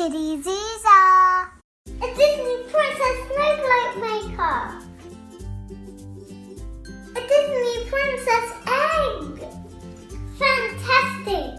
Kiddyzuzaa! A Disney Princess Snowflake Maker! A Disney Princess Egg! Fantastic!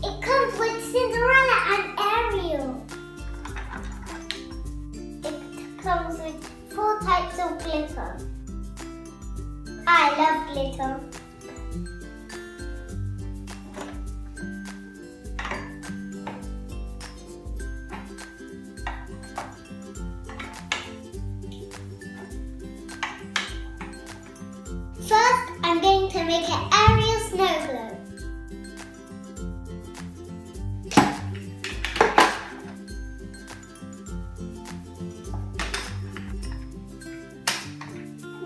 It comes with Cinderella and Ariel. It comes with 4 types of glitter. I love glitter. First, I'm going to make an Ariel snow globe.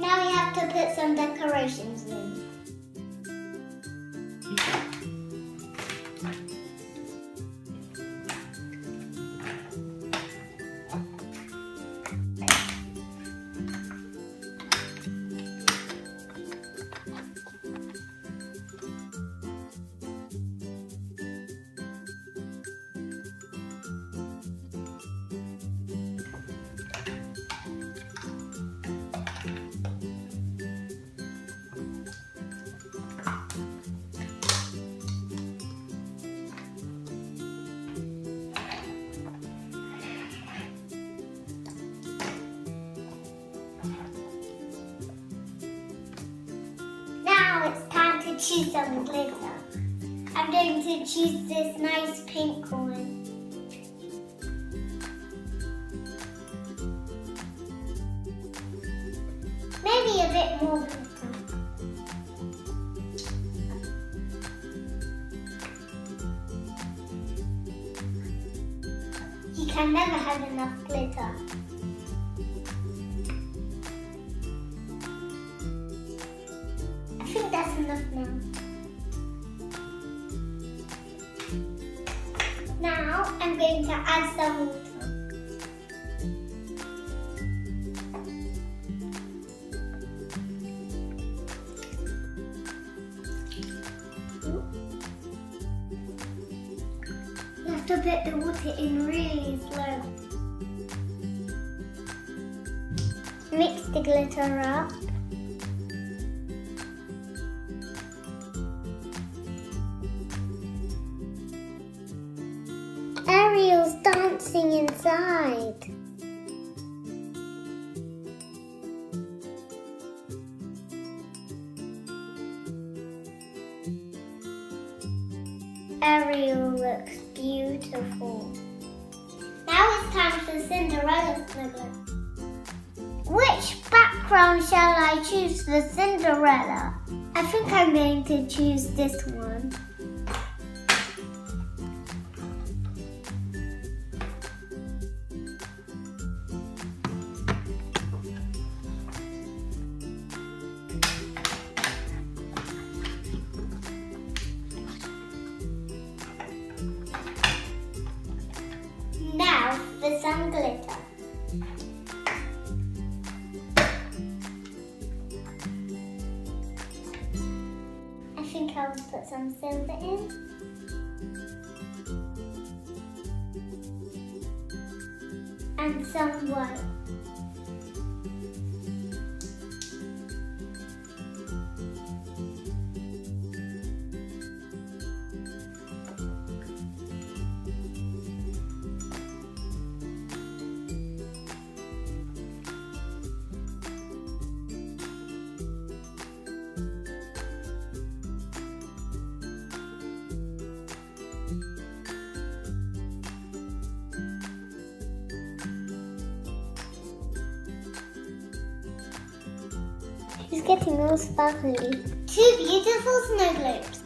Now we have to put some decorations in. Now it's time to choose some glitter. I'm going to choose this nice pink one. Maybe a bit more glitter. You can never have enough glitter. I think that's enough now. Now I'm going to add some water. You have to put the water in really slow. Mix the glitter up. Ariel's dancing inside. Ariel looks beautiful. Now it's time for Cinderella's snuggler. Which background shall I choose for Cinderella? I think I'm going to choose this one. Now for some glitter. I think I'll put some silver in. And some white. It's getting all sparkly. 2 beautiful snow globes.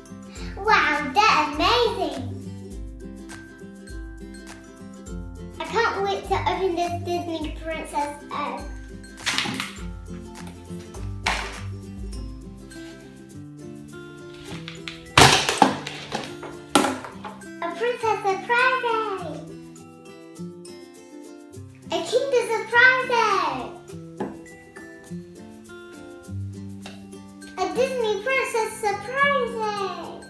Wow, they're amazing! I can't wait to open this Disney Princess egg. A princess surprise egg! A Kinder surprise egg! Disney princess surprises.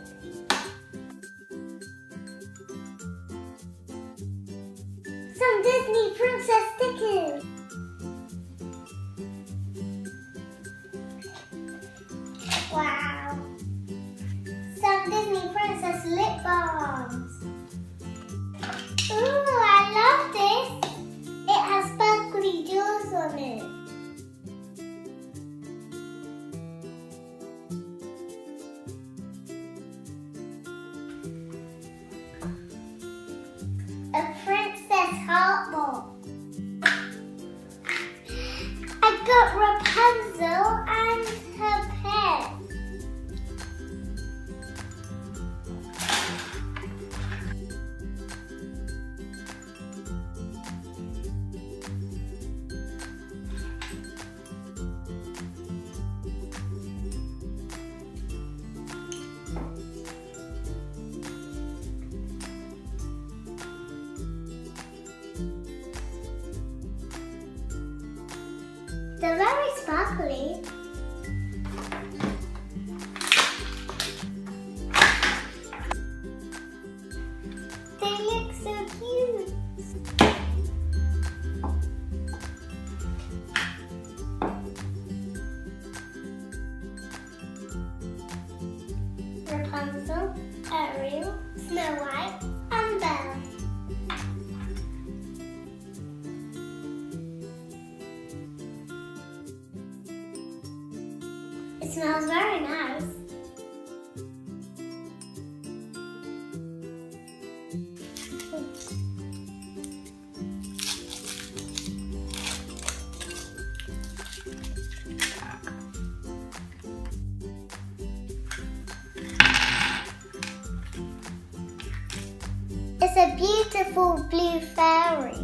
Some Disney princess stickers. Wow. Some Disney princess lip balms. Ooh, I love this. It has sparkly jewels on it. A princess heart box. I got Rapunzel and her pet. They're very sparkly. They look so cute. Rapunzel, Ariel, Snow White, and Belle. It smells very nice. It's a beautiful blue fairy.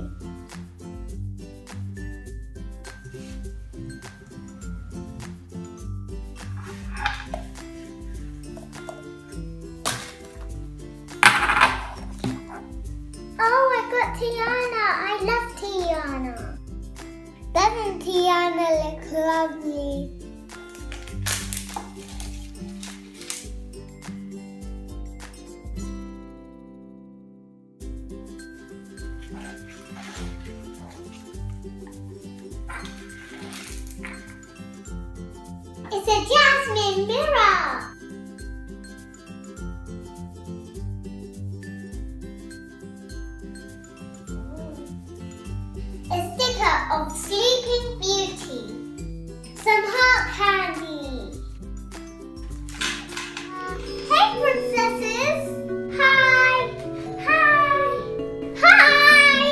Oh, I got Tiana. I love Tiana. Doesn't Tiana look lovely? It's a jasmine mirror. A sticker of Sleeping Beauty. Some heart candy. Hey princesses! Hi! Hi! Hi!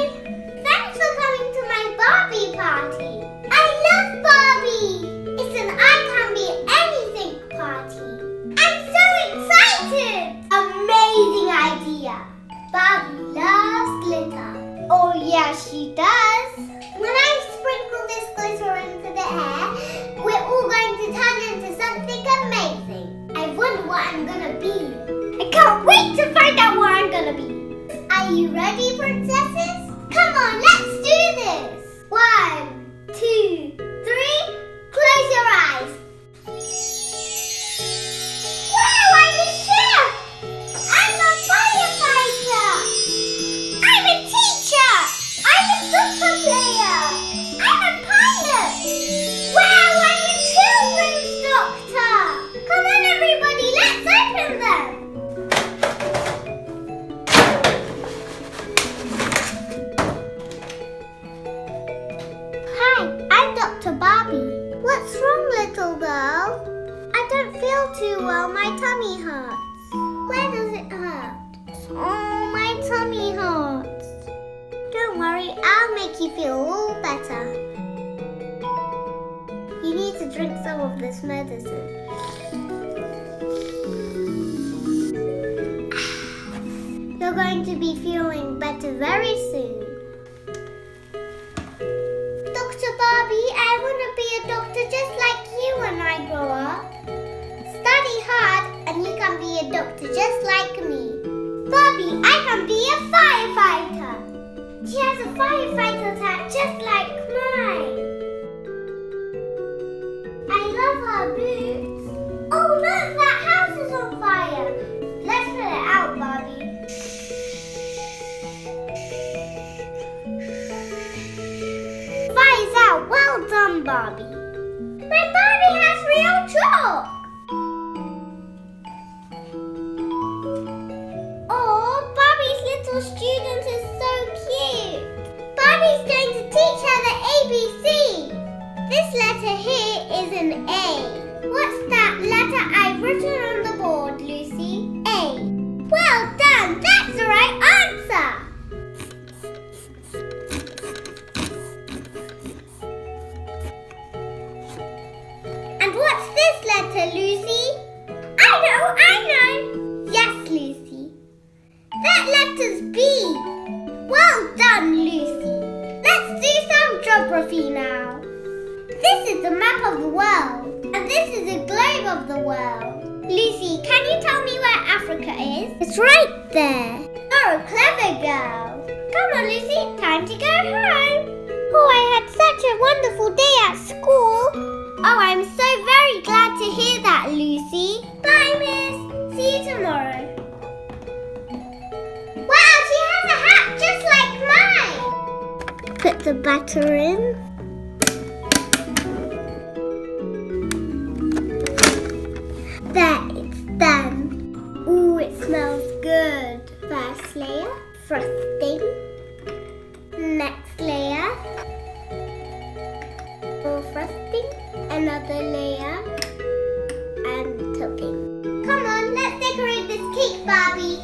Thanks for coming to my Barbie party. I love Barbie! It's an I can be anything party. I'm so excited! Amazing idea! Barbie loves glitter. Oh yeah, she does. When I sprinkle this glitter into the air, we're all going to turn into something amazing. I wonder what I'm gonna be. I can't wait to find out what I'm gonna be. Are you ready, princesses? Come on, let's do this. 1, 2, 3. Close your eyes. Wow, I'm a chef. I'm a firefighter. I'm a teacher. I'm a soccer player. I'm a pilot. Wow, I'm a children's doctor. Come on, everybody, let's open them. Hi, I'm Dr. Barbie. What's wrong, little girl? I don't feel too well. My tummy hurts. Where does it hurt? Oh, my tummy hurts. Don't worry, I'll make you feel all better. You need to drink some of this medicine. You're going to be feeling better very soon. Dr. Barbie, I want to be a doctor just like you when I grow up. Study hard and you can be a doctor just like me. Barbie, I can be a firefighter. She has a firefighter's hat just like mine. I love her boots. look, that house is on fire. Let's put it out, Barbie. Fire's out. Well done, Barbie. My Barbie has real chalk. Oh, Barbie's little student is so cute. Barbie's going to teach her the ABC. This letter here is an A. What's that letter I've written on the board, Lucy? A. Well done, that's the right answer. And what's this letter, Lucy? I know. Yes, Lucy. That letter's B. Well done, Lucy. Let's do some geography now. This is the map of the world, and this is a globe of the world. Lucy, can you tell me where Africa is? It's right there. You're a clever girl. Come on, Lucy, time to go home. Oh, I had such a wonderful day at school. Oh, I'm so very glad to hear that, Lucy. Bye, Miss. See you tomorrow. Wow, she has a hat just like mine. Put the butter in. There, it's done. Ooh, it smells good. First layer, frosting. Next layer, more frosting. Another layer, and topping. Come on, let's decorate this cake, Barbie.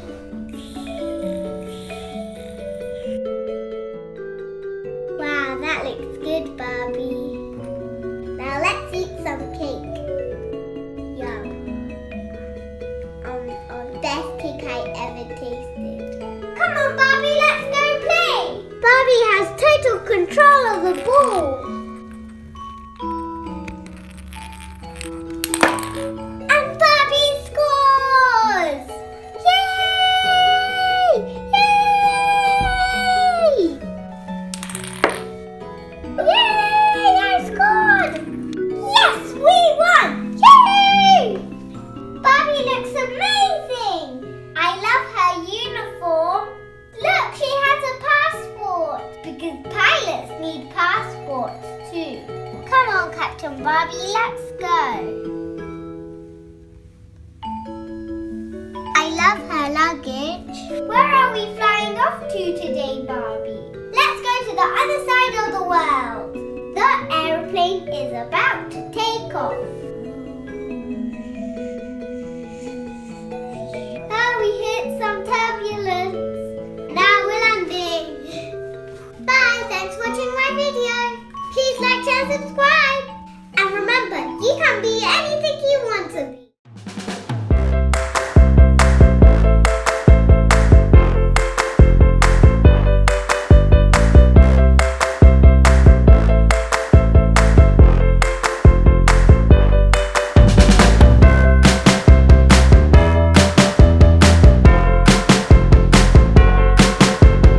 Wow, that looks good, Barbie. Now let's eat some cake. Yum. Best cake I ever tasted. Come on, Barbie, let's go play. Barbie has total control of the ball. And Barbie scores! Yay! Yay! Yay! I scored! Yes, we won! Yay! Barbie looks amazing! I love her uniform. Look, she has a passport. Because pilots need passports too. Come on, Captain Barbie, let's go. I love her luggage. Where are we flying off to today, Barbie? Let's go to the other side of the world. The aeroplane is about to take off.